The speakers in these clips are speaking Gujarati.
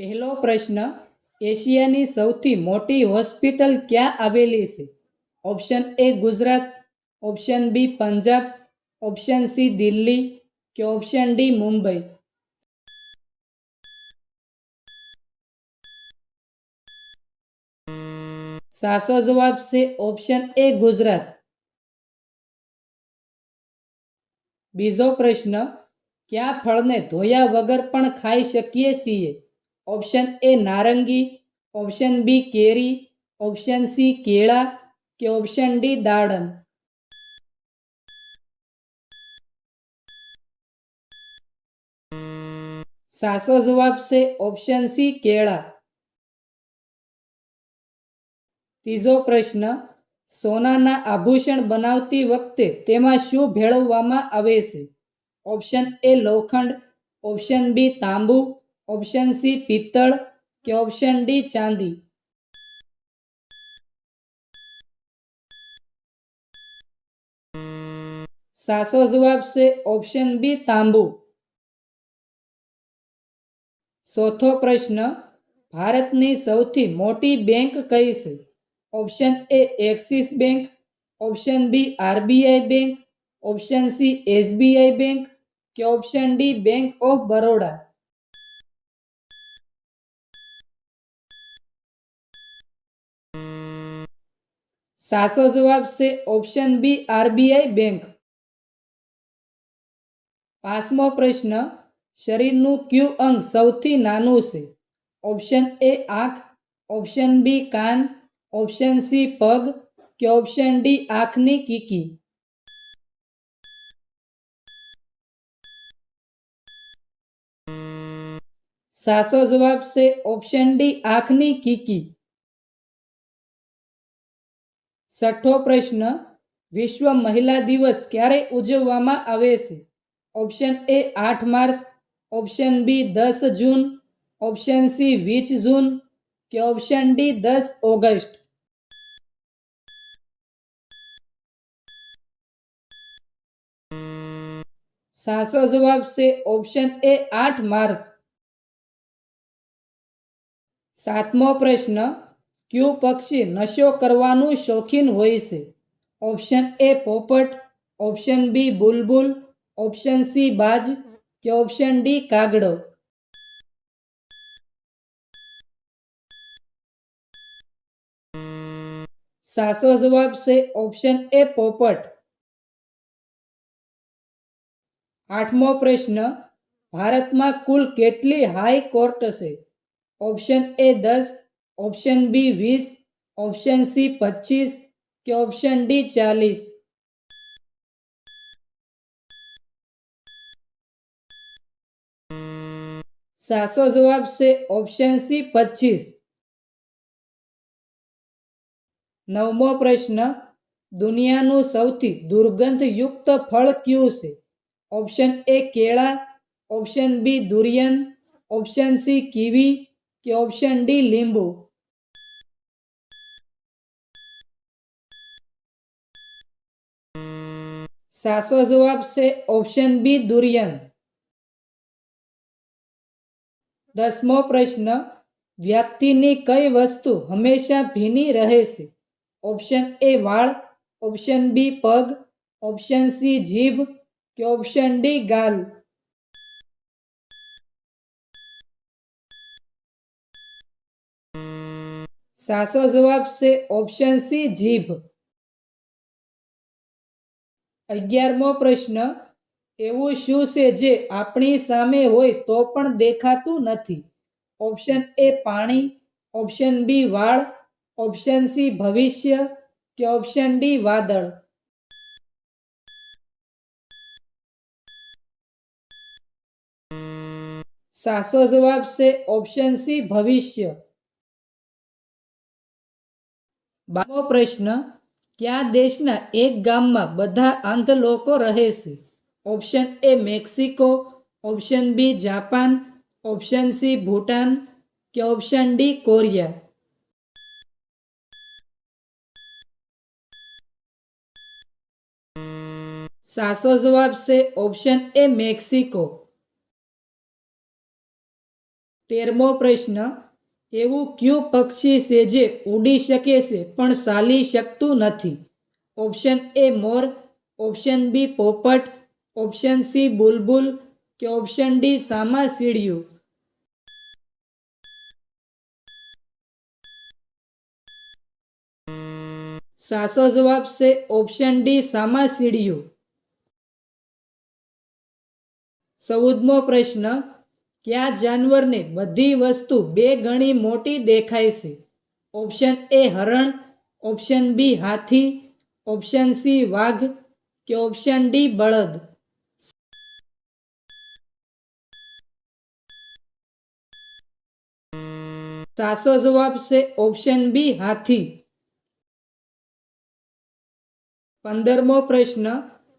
પહેલો પ્રશ્ન, એશિયાની સૌથી મોટી હોસ્પિટલ ક્યાં આવેલી છે? Option A Gujarat, option B Punjab, option C Delhi કે ઓપ્શન ડી મુંબઈ. સાચો જવાબ છે ઓપ્શન એ ગુજરાત. બીજો પ્રશ્ન, કયા ફળને ધોયા વગર પણ ખાઈ શકીએ છીએ? ઓપ્શન એ નારંગી, ઓપ્શન બી કેરી, ઓપ્શન સી કેળા કે ઓપ્શન ડી દાડમ. સાચો જવાબ છે ઓપ્શન સી કેળા. ત્રીજો પ્રશ્ન, સોનાના આભૂષણ બનાવતી વખતે તેમાં શું ભેળવવામાં આવે છે? ઓપ્શન એ લોખંડ, ઓપ્શન બી તાંબુ, ઓપ્શન સી પિત્તળ કે ઓપ્શન ડી ચાંદી. સાચો જવાબ છે ઓપ્શન બી તાંબુ. ચોથો પ્રશ્ન, ભારતની સૌથી મોટી બેંક કઈ છે? Option A Axis bank, option B RBI bank, option C SBI bank કે option D bank of Baroda. સાચો જવાબ છે ઓપ્શન બી આરબીઆઈ બેંક. પાંચમો પ્રશ્ન, શરીરનું કયું અંગ સૌથી નાનું છે? ઓપ્શન એ આંખ, ઓપ્શન બી કાન, ઓપ્શન સી પગ કે ઓપ્શન ડી આંખની કીકી. સાચો જવાબ છે ઓપ્શન ડી આંખની કીકી. છઠ્ઠો પ્રશ્ન, વિશ્વ મહિલા દિવસ ક્યારે ઉજવવામાં આવે છે? Option A 8 March, option B 10 June, option C 20 June કે ઓપ્શન ડી 10 ઓગસ્ટ. સાચો જવાબ છે ઓપ્શન એ 8 માર્ચ. સાતમો પ્રશ્ન, કયું પક્ષી નશો કરવાનું શોખીન હોય છે? ઓપ્શન એ પોપટ, ઓપ્શન બી બુલબુલ, ઓપ્શન સી બાજ કે ઓપ્શન ડી કાગડો. સાચો જવાબ છે ઓપ્શન એ પોપટ. આઠમો પ્રશ્ન, ભારતમાં કુલ કેટલી હાઈ કોર્ટ છે? Option A 10, option B 20, option C 25 કે ઓપ્શન ડી 40. સાચો જવાબ છે ઓપ્શન સી 25. નવમો પ્રશ્ન, દુનિયાનું સૌથી દુર્ગંધયુક્ત ફળ કયું છે? ઓપ્શન એ કેળા, option B durian, option C kiwi કે ઓપ્શન ડી લીંબુ. સાચો જવાબ છે ઓપ્શન બી દુરિયન. દસમો પ્રશ્ન, વ્યક્તિની કઈ વસ્તુ હંમેશા ભીની રહે છે? ઓપ્શન એ વાળ, ઓપ્શન બી પગ, ઓપ્શન સી જીભ કે ઓપ્શન ડી ગાલ. સાચો જવાબ છે ઓપ્શન સી જીભ. 11મો પ્રશ્ન, એવું શું છે જે આપણી સામે હોય તો પણ દેખાતું નથી? ઓપ્શન એ પાણી, ઓપ્શન બી વાળ, ઓપ્શન સી ભવિષ્ય કે ઓપ્શન ડી વાદળ. સાચો જવાબ છે ઓપ્શન સી ભવિષ્ય. 12મો પ્રશ્ન, કયા દેશના એક ગામમાં બધા અંધ લોકો રહે છે? Option A Mexico, option B Japan, option C Bhutan કે ઓપ્શન ડી કોરિયા. સાચો જવાબ છે ઓપ્શન એ મેક્સિકો. 13મો પ્રશ્ન, એવું કયું પક્ષી છે જે ઉડી શકે છે પણ ચાલી શકતું નથી? Option A more, option B પોપટ, ઓપ્શન સી બુલબુલ કે ઓપ્શન ડી સામાસીડિયું? સાચો જવાબ છે ઓપ્શન ડી સામાસીડિયું. 14મો પ્રશ્ન, કયા જાનવરને બધી વસ્તુ બે ગણી મોટી દેખાય છે? ઓપ્શન એ હરણ, ઓપ્શન બી હાથી, ઓપ્શન સી વાઘ કે ઓપ્શન ડી બળદ? સાચો જવાબ છે ઓપ્શન બી હાથી. 15મો પ્રશ્ન,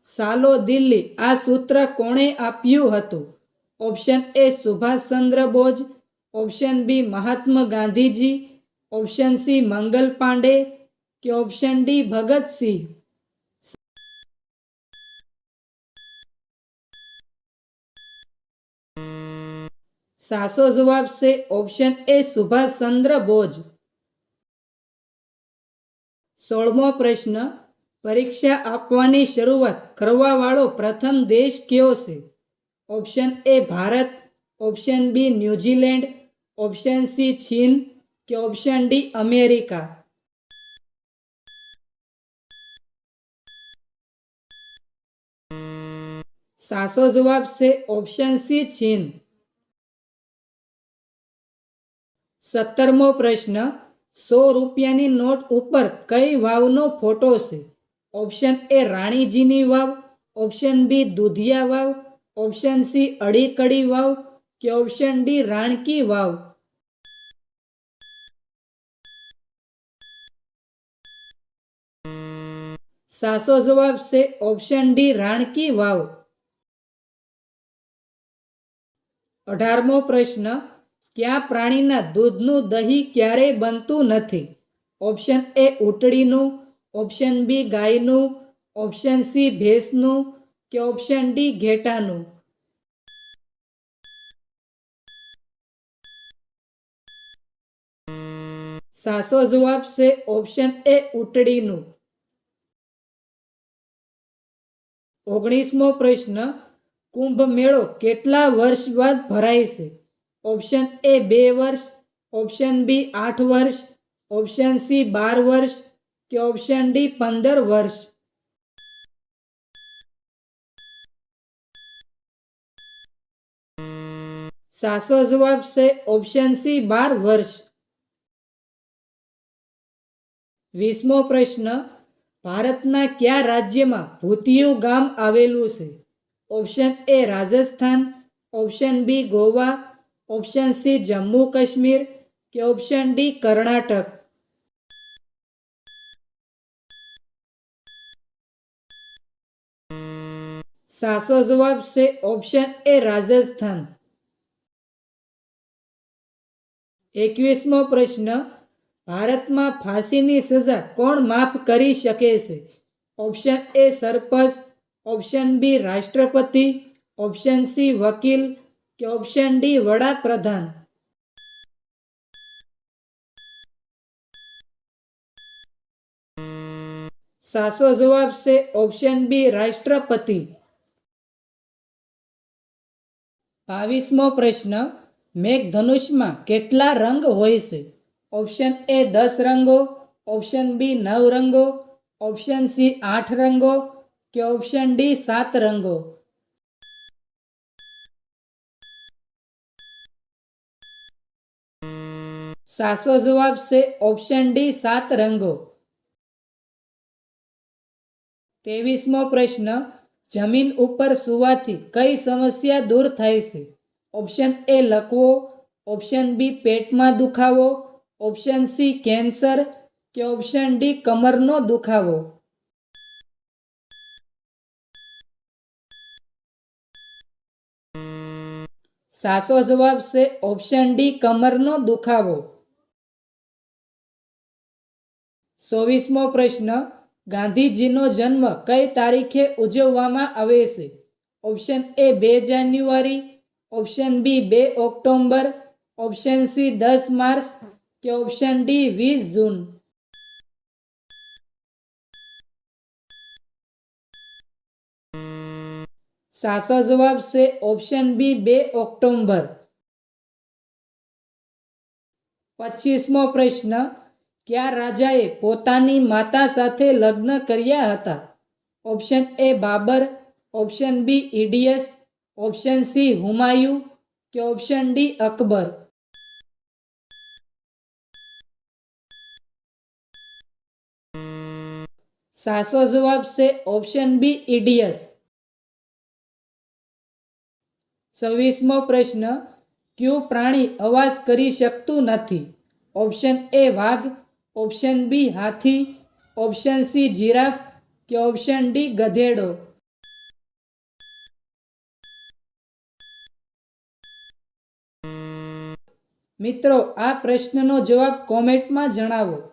ચાલો દિલ્હી આ સૂત્ર કોણે આપ્યું હતું? Option A Subhash Chandra Bose, option B Mahatma Gandhiji, option C Mangal Pandey કે ઓપ્શન ડી ભગતસિંહ? સાચો જવાબ છે ઓપ્શન એ સુભાષચંદ્ર બોઝ. 16મો પ્રશ્ન, પરીક્ષા આપવાની શરૂઆત કરવા વાળો પ્રથમ દેશ કયો છે? Option A Bharat, option B New Zealand, option C ચીન કે ઓપ્શન ડી અમેરિકા? સાચો જવાબ છે ઓપ્શન સી ચીન. 17મો પ્રશ્ન, 100 રૂપિયાની નોટ ઉપર કઈ વાવનો ફોટો છે? ઓપ્શન એ રાણીજીની વાવ, ઓપ્શન બી દુધિયા વાવ, ઓપ્શન સી અડીકડી વાવ કે ઓપ્શન ડી રાણકી વાવ? સાચો જવાબ છે ઓપ્શન ડી રાણકી વાવ. 18મો પ્રશ્ન, કયા પ્રાણીના દૂધનું દહીં ક્યારેય બનતું નથી? ઓપ્શન એ ઊંટડીનું, ઓપ્શન બી ગાયનું, ઓપ્શન સી ભેંસનું કે ઓપ્શન ડી ઘેટાનું? સાચો જવાબ છે ઓપ્શન એ ઊંટડીનું. 19મો પ્રશ્ન, કુંભ મેળો કેટલા વર્ષ બાદ ભરાય છે? ઓપ્શન એ 2 વર્ષ, ઓપ્શન બી 8 વર્ષ, ઓપ્શન સી 12 વર્ષ કે ઓપ્શન ડી 15 વર્ષ? સાચો જવાબ છે ઓપ્શન સી 12 વર્ષ. 20મો પ્રશ્ન, ભારતના કયા રાજ્યમાં ભૂતિયું ગામ આવેલું છે? Option A Rajasthan, option B Goa, option C Jammu Kashmir કે ઓપ્શન ડી કર્ણાટક? સાચો જવાબ છે ઓપ્શન એ રાજસ્થાન. 21મો પ્રશ્ન, ભારતમાં ફાંસીની સજા કોણ માફ કરી શકે છે? ઓપ્શન એ સરપંચ, ઓપ્શન બી રાષ્ટ્રપતિ, ઓપ્શન સી વકીલ કે ઓપ્શન ડી વડાપ્રધાન? સાચો જવાબ છે ઓપ્શન બી રાષ્ટ્રપતિ. 22મો પ્રશ્ન, મેઘધનુષમાં કેટલા રંગ હોય છે? ઓપ્શન એ 10 રંગો, ઓપ્શન બી 9 રંગો, ઓપ્શન સી 8 રંગો કે ઓપ્શન ડી 7 રંગો? સાચો જવાબ છે ઓપ્શન ડી 7 રંગો. 23મો પ્રશ્ન, જમીન ઉપર સૂવાથી કઈ સમસ્યા દૂર થાય છે? ઓપ્શન એ લકવો, ઓપ્શન બી પેટમાં દુખાવો, ઓપ્શન સી કેન્સર કે ઓપ્શન ડી કમરનો દુખાવો? સાચો જવાબ છે ઓપ્શન ડી કમરનો દુખાવો. 24મો પ્રશ્ન, ગાંધીજીનો જન્મ કઈ તારીખે ઉજવવામાં આવે છે? Option A 2 January, option B 2 October, option C 10 March કે ઓપ્શન ડી 20 જૂન? સાચો જવાબ છે ઓપ્શન બી 2 ઓક્ટોબર. 25મો પ્રશ્ન, કયા રાજાએ પોતાની માતા સાથે લગ્ન કર્યા હતા? Option A Babur, option B ઇડિયસ, ઓપ્શન સી હુમાયુ કે ઓપ્શન ડી અકબર? સાચો જવાબ છે ઓપ્શન બી ઇડિયસ. 26મો પ્રશ્ન, કયું પ્રાણી અવાજ કરી શકતું નથી? ઓપ્શન એ વાઘ, ઓપ્શન બી હાથી, ઓપ્શન સી જીરાફ કે ઓપ્શન ડી ગધેડો? મિત્રો, આ પ્રશ્નનો જવાબ કોમેન્ટમાં જણાવો.